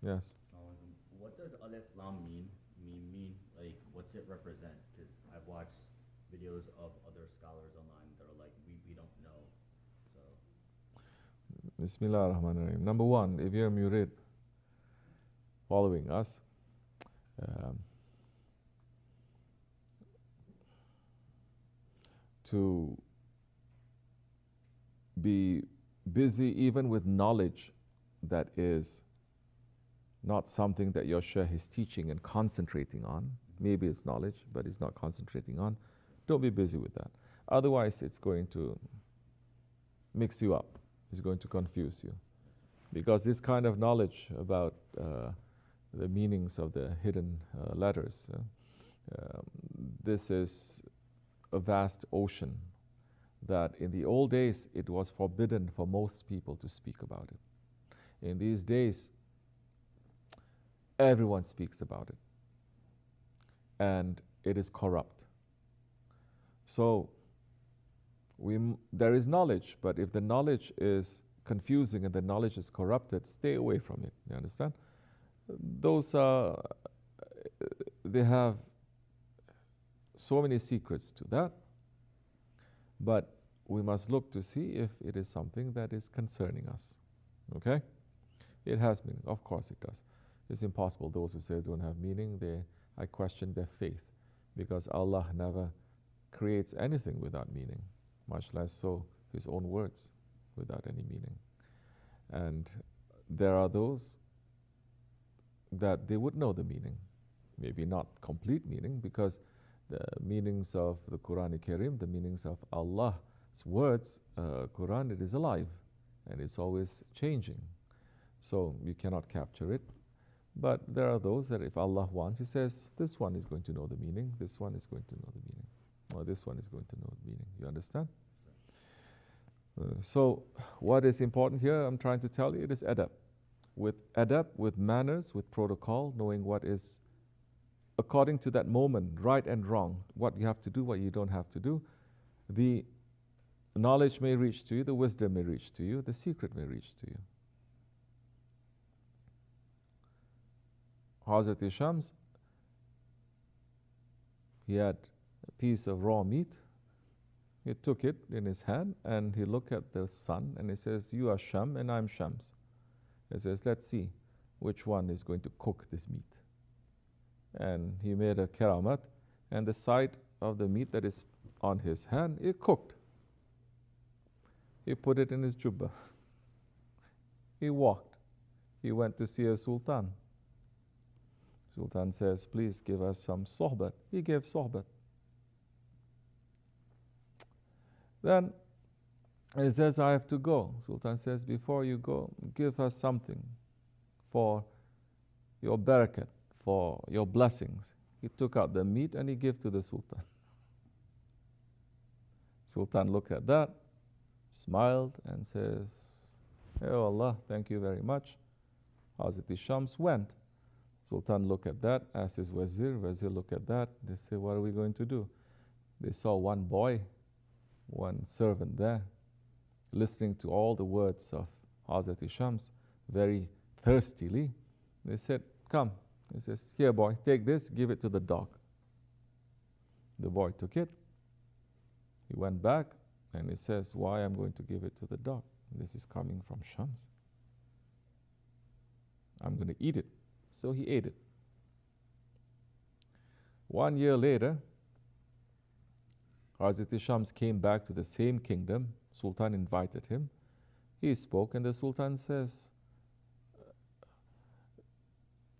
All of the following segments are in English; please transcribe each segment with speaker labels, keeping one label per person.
Speaker 1: Yes.
Speaker 2: What does Alif Lam Mim mean? Like, what's it represent? Because I've watched videos of other scholars online that are like, we don't know. So,
Speaker 1: BismillahirRahmanirRahim. Number one, if you're a murid following us, um, to be busy even with knowledge that is not something that your Shaykh is teaching and concentrating on. Maybe it's knowledge, but it's not concentrating on. Don't be busy with that. Otherwise, it's going to mix you up. It's going to confuse you. Because this kind of knowledge about the meanings of the hidden letters, this is a vast ocean that in the old days it was forbidden for most people to speak about it. In these days, everyone speaks about it. And it is corrupt. So there is knowledge, but if the knowledge is confusing and the knowledge is corrupted, stay away from it. You understand? Those are, they have so many secrets to that, but we must look to see if it is something that is concerning us. Okay? It has meaning. Of course it does. It's impossible. Those who say don't have meaning, I question their faith, because Allah never creates anything without meaning, much less so His own words without any meaning. And there are those that they would know the meaning, maybe not complete meaning, because the meanings of the Quran Karim, the meanings of Allah's words, Quran, it is alive and it's always changing. So you cannot capture it. But there are those that if Allah wants, He says, this one is going to know the meaning, this one is going to know the meaning, or this one is going to know the meaning. You understand? So what is important here, I'm trying to tell you, it is adab. With manners, with protocol, knowing what is according to that moment, right and wrong, what you have to do, what you don't have to do. The knowledge may reach to you, the wisdom may reach to you, the secret may reach to you. Hazrat Shams, he had a piece of raw meat. He took it in his hand and he looked at the sun and he says, you are Sham and I'm Shams. He says, let's see which one is going to cook this meat. And he made a karamat, and the side of the meat that is on his hand, it cooked. He put it in his jubba. He walked. He went to see a sultan. Sultan says, please give us some sohbat. He gave sohbat. Then he says, I have to go. Sultan says, before you go, give us something for your barakat, for your blessings. He took out the meat and he gave to the Sultan. Sultan looked at that, smiled and says, oh Allah, thank you very much. Hazrat Shams went. Sultan looked at that, asked his wazir looked at that. They said, what are we going to do? They saw one boy, one servant there, listening to all the words of Hazrat Shams very thirstily. They said, come. He says, here boy, take this, give it to the dog. The boy took it. He went back and he says, why I'm going to give it to the dog? This is coming from Shams. I'm going to eat it. So he ate it. 1 year later, Hazrat Shams came back to the same kingdom. Sultan invited him. He spoke and the Sultan says,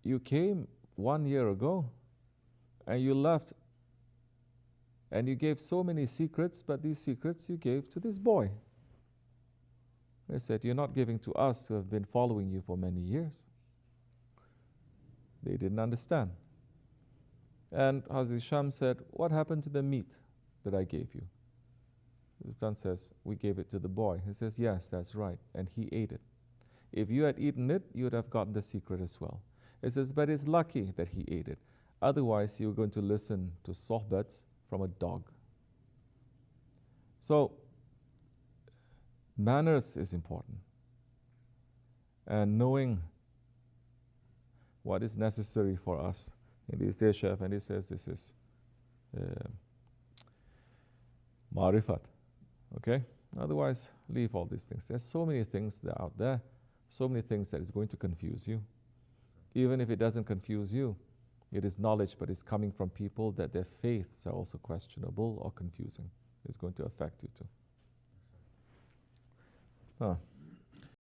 Speaker 1: you came 1 year ago and you left and you gave so many secrets, but these secrets you gave to this boy. They said, you're not giving to us who have been following you for many years. They didn't understand. And Hazrat Shams said, what happened to the meat that I gave you? The Sultan says, we gave it to the boy. He says, yes, that's right. And he ate it. If you had eaten it, you would have gotten the secret as well. He says, but it's lucky that he ate it. Otherwise, you were going to listen to sohbats from a dog. So, manners is important. And knowing what is necessary for us. In these days, Sheikh Effendi says this is marifat. Okay? Otherwise, leave all these things. There's so many things that are out there, so many things that is going to confuse you. Even if it doesn't confuse you, it is knowledge, but it's coming from people that their faiths are also questionable or confusing. It's going to affect you too.